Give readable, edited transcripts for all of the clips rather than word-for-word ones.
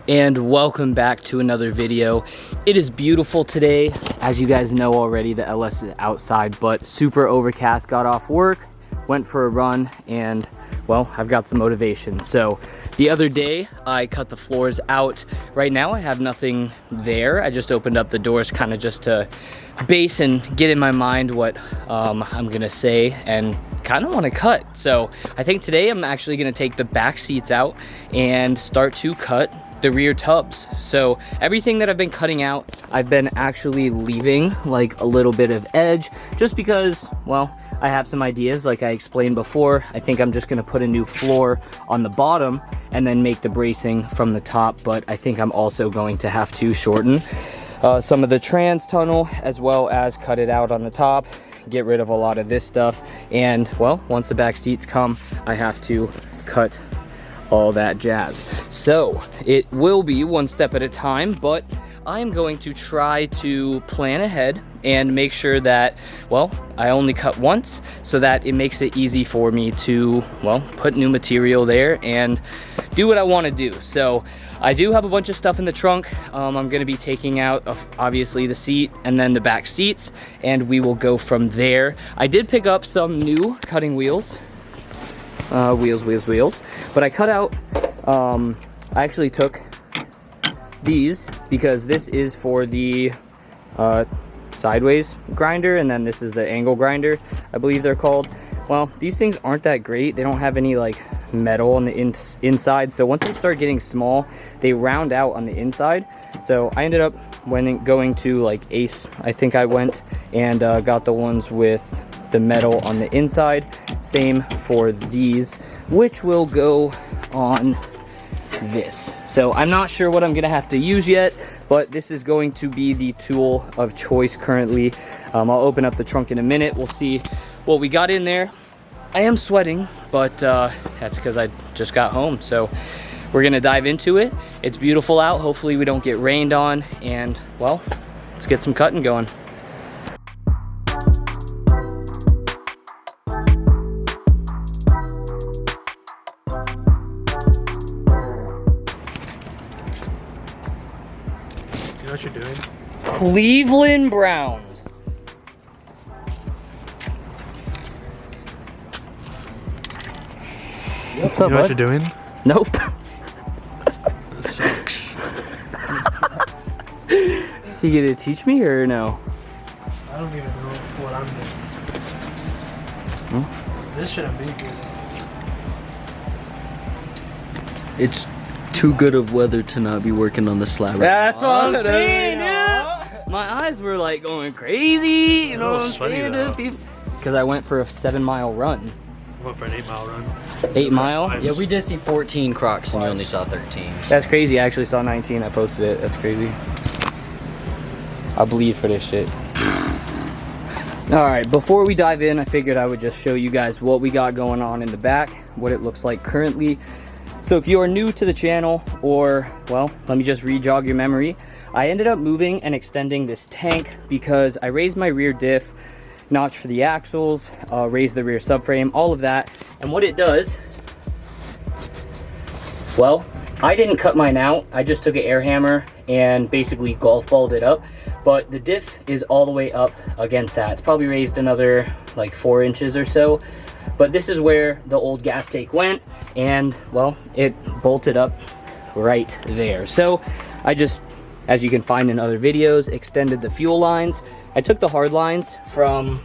And welcome back to another video. It is beautiful today. As you guys know already, the LS is outside, but super overcast. Got off work, went for a run, and well, I've got some motivation. So the other day I cut the floors out. Right now I have nothing there. I just opened up the doors kind of just to base and get in my mind what I'm gonna say and kind of want to cut. So I think today I'm actually gonna take the back seats out and start to cut the rear tubs. So everything that I've been cutting out, I've been actually leaving like a little bit of edge just because, well, I have some ideas like I explained before. I think I'm just gonna put a new floor on the bottom and then make the bracing from the top, but I think I'm also going to have to shorten some of the trans tunnel as well as cut it out on the top, get rid of a lot of this stuff, and well, once the back seats come, I have to cut all that jazz. So it will be one step at a time, but I'm going to try to plan ahead and make sure that, well, I only cut once so that it makes it easy for me to, well, put new material there and do what I want to do. So I do have a bunch of stuff in the trunk. I'm going to be taking out obviously the seat and then the back seats, and we will go from there. I did pick up some new cutting wheels. Wheels, but I cut out, I actually took these because this is for the sideways grinder, and then this is the angle grinder, I believe they're called. Well, these things aren't that great. They don't have any like metal on the inside, so once they start getting small, they round out on the inside. So I ended up going to like Ace, I think I went, and got the ones with the metal on the inside. Same for these, which will go on this. So I'm not sure what I'm gonna have to use yet, but this is going to be the tool of choice currently. I'll open up the trunk in a minute. We'll see what we got in there. I am sweating, but that's because I just got home. So we're gonna dive into it. It's beautiful out. Hopefully we don't get rained on, and well, let's get some cutting going. You know what you're doing? Cleveland Browns. What's up, you know what bud? you're doing? Nope. That sucks. You gonna teach me or no? I don't even know what I'm doing. This shouldn't be here. It's too good of weather to not be working on the slab. That's what I'm saying, dude. My eyes were like going crazy, you know what I'm saying? Because I went for a 7-mile run. I went for an 8-mile run. 8 mile? Yeah, we did see 14 Crocs and you only saw 13. That's crazy. I actually saw 19. I posted it. That's crazy. I'll bleed for this shit. Alright, before we dive in, I figured I would just show you guys what we got going on in the back, what it looks like currently. So if you are new to the channel, or, well, let me just re-jog your memory. I ended up moving and extending this tank because I raised my rear diff, notch for the axles, raised the rear subframe, all of that. And what it does, well, I didn't cut mine out. I just took an air hammer and basically golf balled it up. But the diff is all the way up against that. It's probably raised another like 4 inches or so. But this is where the old gas tank went, and well, it bolted up right there. So I just, as you can find in other videos, extended the fuel lines. I took the hard lines from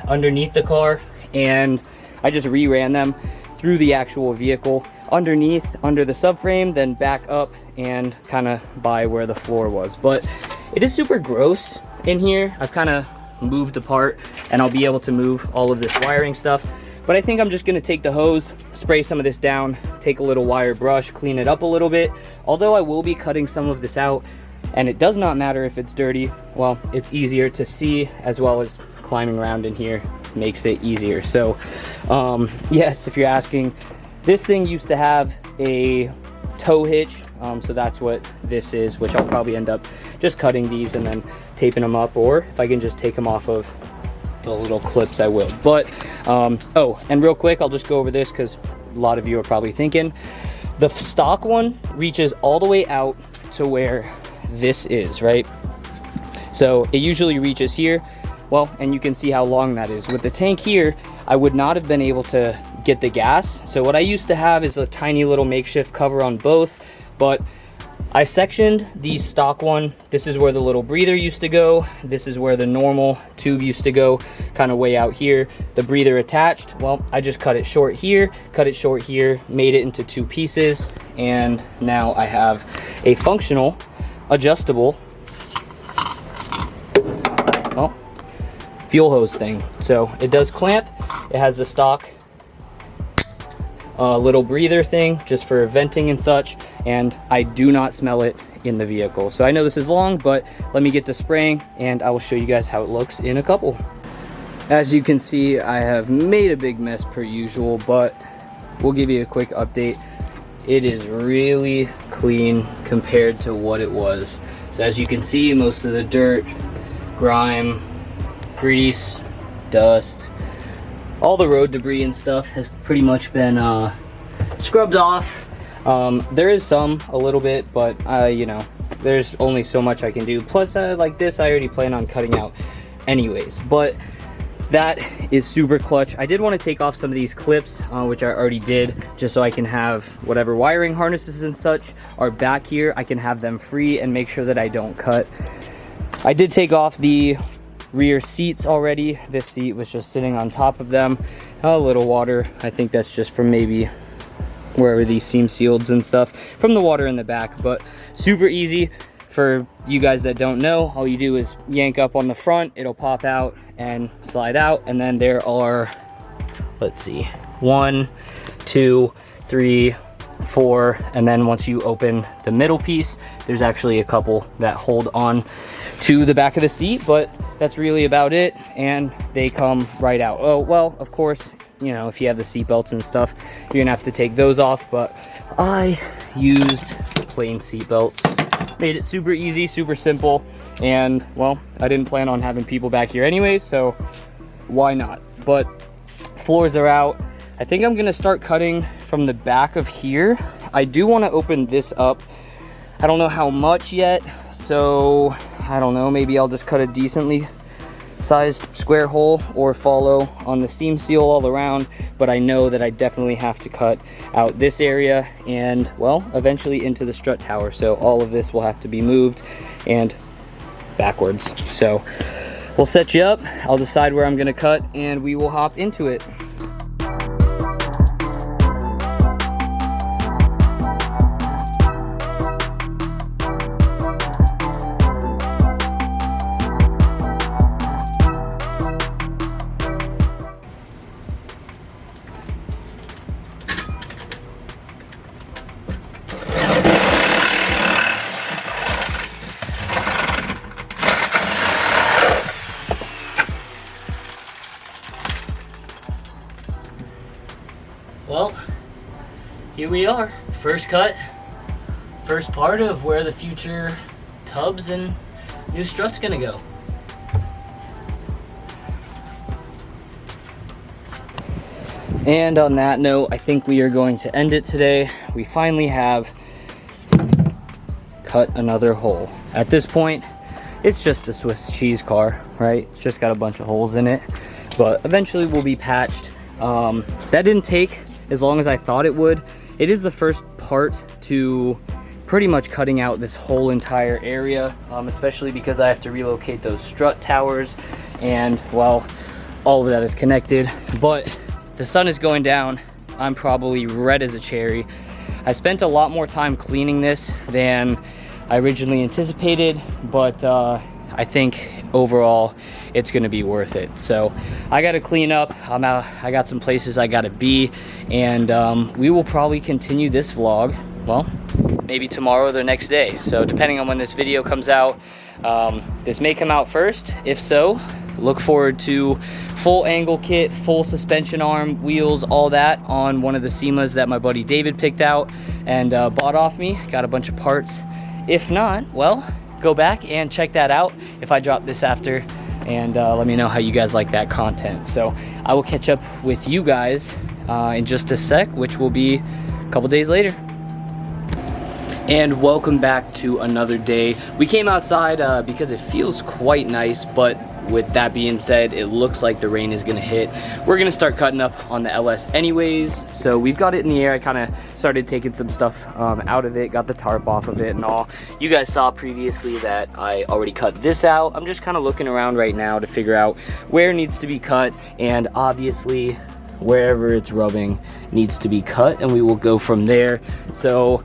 underneath the car and I just re-ran them through the actual vehicle, underneath, under the subframe, then back up and kind of by where the floor was. But it is super gross in here. I've kind of moved apart and I'll be able to move all of this wiring stuff. But I think I'm just gonna take the hose, spray some of this down, take a little wire brush, clean it up a little bit. Although I will be cutting some of this out, and it does not matter if it's dirty. Well, it's easier to see, as well as climbing around in here makes it easier. So yes, if you're asking, this thing used to have a tow hitch, so that's what this is, which I'll probably end up just cutting these and then taping them up, or if I can just take them off of the little clips, I will. But oh, and real quick, I'll just go over this because a lot of you are probably thinking The stock one reaches all the way out to where this is, right? So it usually reaches here. Well, and you can see how long that is. With the tank here, I would not have been able to get the gas. So what I used to have is a tiny little makeshift cover on both, but I sectioned the stock one. This is where the little breather used to go. This is where the normal tube used to go, kind of way out here. The breather attached, well, I just cut it short here, made it into 2 pieces, and now I have a functional, adjustable, well, fuel hose thing. So it does clamp. It has the stock little breather thing just for venting and such, and I do not smell it in the vehicle. So I know this is long, but let me get to spraying and I will show you guys how it looks in a couple. As you can see, I have made a big mess per usual, but we'll give you a quick update. It is really clean compared to what it was. So as you can see, most of the dirt, grime, grease, dust, all the road debris and stuff has pretty much been scrubbed off. There is a little bit, but you know, there's only so much I can do. Plus, like this, I already plan on cutting out anyways, but that is super clutch. I did want to take off some of these clips, which I already did, just so I can have whatever wiring harnesses and such are back here. I can have them free and make sure that I don't cut. I did take off the rear seats already. This seat was just sitting on top of them. A little water. I think that's just from maybe wherever these seam sealed and stuff from the water in the back, but super easy. For you guys that don't know, all you do is yank up on the front, it'll pop out and slide out, and then there are, let's see, 1, 2, 3, 4, and then once you open the middle piece, there's actually a couple that hold on to the back of the seat, but that's really about it, and they come right out. Oh, well, of course, you know, if you have the seat belts and stuff, you're gonna have to take those off, but I used plain seat belts. Made it super easy, super simple, and well, I didn't plan on having people back here anyway, so why not? But floors are out. I think I'm gonna start cutting from the back of here. I do want to open this up. I don't know how much yet, so I don't know, maybe I'll just cut a decently sized square hole or follow on the seam seal all around, but I know that I definitely have to cut out this area and, well, eventually into the strut tower, so all of this will have to be moved and backwards. So we'll set you up, I'll decide where I'm gonna cut, and we will hop into it. Well, here we are. First cut, first part of where the future tubs and new strut's gonna go. And on that note, I think we are going to end it today. We finally have cut another hole. At this point, it's just a Swiss cheese car, right? It's just got a bunch of holes in it, but eventually will be patched. That didn't take as long as I thought it would. It is the first part to pretty much cutting out this whole entire area, especially because I have to relocate those strut towers, and well, all of that is connected. But the sun is going down. I'm probably red as a cherry. I spent a lot more time cleaning this than I originally anticipated, but I think overall it's gonna be worth it. So I gotta clean up. I'm out. I got some places I gotta be, and we will probably continue this vlog, well, maybe tomorrow or the next day. So depending on when this video comes out, this may come out first. If so, look forward to full angle kit, full suspension arm, wheels, all that on one of the SEMAs that my buddy David picked out and bought off me. Got a bunch of parts. If not, well, go back and check that out if I drop this after, and let me know how you guys like that content. So I will catch up with you guys in just a sec, which will be a couple days later. And welcome back to another day. We came outside because it feels quite nice, but with that being said, it looks like the rain is gonna hit. We're gonna start cutting up on the LS anyways, so we've got it in the air. I kind of started taking some stuff out of it, got the tarp off of it and all. You guys saw previously that I already cut this out. I'm just kind of looking around right now to figure out where it needs to be cut, and obviously wherever it's rubbing needs to be cut, and we will go from there. So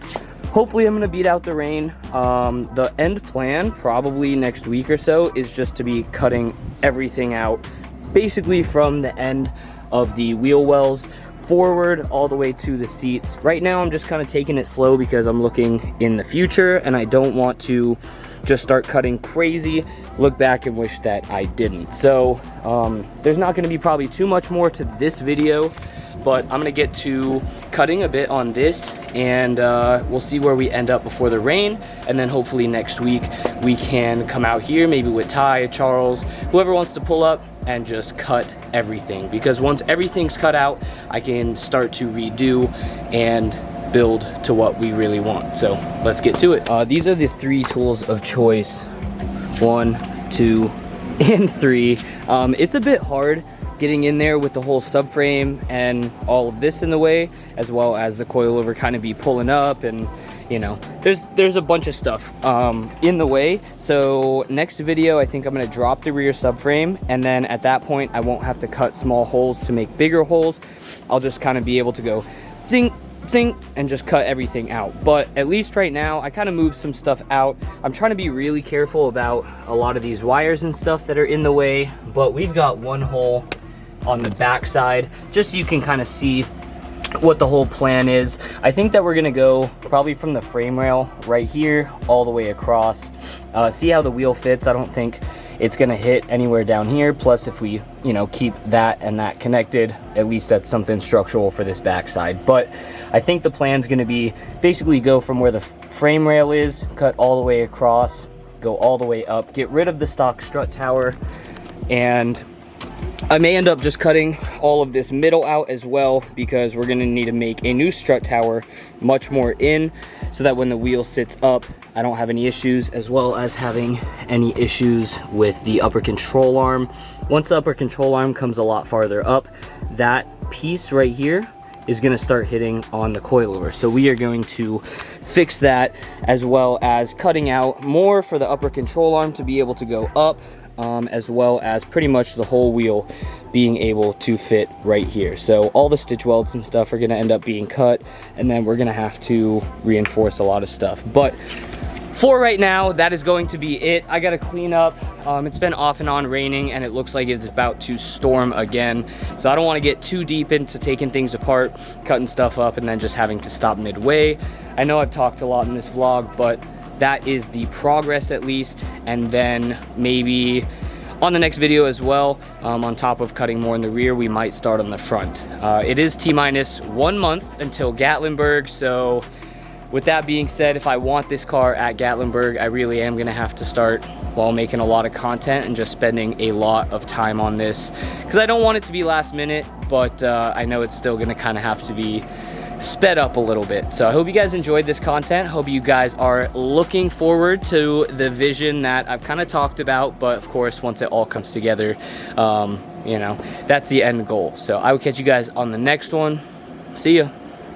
hopefully I'm gonna beat out the rain. The end plan, probably next week or so, is just to be cutting everything out, basically from the end of the wheel wells forward all the way to the seats. Right now I'm just kind of taking it slow because I'm looking in the future and I don't want to just start cutting crazy, look back and wish that I didn't. So there's not gonna be probably too much more to this video, but I'm gonna get to cutting a bit on this, and we'll see where we end up before the rain, and then hopefully next week we can come out here, maybe with Ty, Charles, whoever wants to pull up and just cut everything, because once everything's cut out, I can start to redo and build to what we really want. So let's get to it. These are the 3 tools of choice, 1, 2, and 3. It's a bit hard getting in there with the whole subframe and all of this in the way, as well as the coilover kind of be pulling up, and you know, there's a bunch of stuff in the way. So next video I think I'm gonna drop the rear subframe, and then at that point I won't have to cut small holes to make bigger holes. I'll just kind of be able to go zing zing and just cut everything out. But at least right now I kind of moved some stuff out. I'm trying to be really careful about a lot of these wires and stuff that are in the way, but we've got one hole on the back side, just so you can kind of see what the whole plan is. I think that we're gonna go probably from the frame rail right here all the way across, see how the wheel fits. I don't think it's gonna hit anywhere down here. Plus, if we, you know, keep that and that connected, at least that's something structural for this backside. But I think the plan's gonna be basically go from where the frame rail is, cut all the way across, go all the way up, get rid of the stock strut tower, and I may end up just cutting all of this middle out as well, because we're gonna need to make a new strut tower much more in, so that when the wheel sits up, I don't have any issues, as well as having any issues with the upper control arm. Once the upper control arm comes a lot farther up, that piece right here is gonna start hitting on the coilover. So we are going to fix that, as well as cutting out more for the upper control arm to be able to go up, as well as pretty much the whole wheel being able to fit right here. So all the stitch welds and stuff are gonna end up being cut, and then we're gonna have to reinforce a lot of stuff. But for right now, that is going to be it. I gotta clean up. It's been off and on raining, and it looks like it's about to storm again. So I don't wanna get too deep into taking things apart, cutting stuff up, and then just having to stop midway. I know I've talked a lot in this vlog, but that is the progress at least. And then maybe on the next video as well, on top of cutting more in the rear, we might start on the front. It is T-minus 1 month until Gatlinburg, so with that being said, if I want this car at Gatlinburg, I really am gonna have to start while making a lot of content and just spending a lot of time on this, because I don't want it to be last minute, but I know it's still gonna kind of have to be sped up a little bit. So I hope you guys enjoyed this content. Hope you guys are looking forward to the vision that I've kind of talked about, but of course once it all comes together, you know, that's the end goal. So I will catch you guys on the next one. See ya.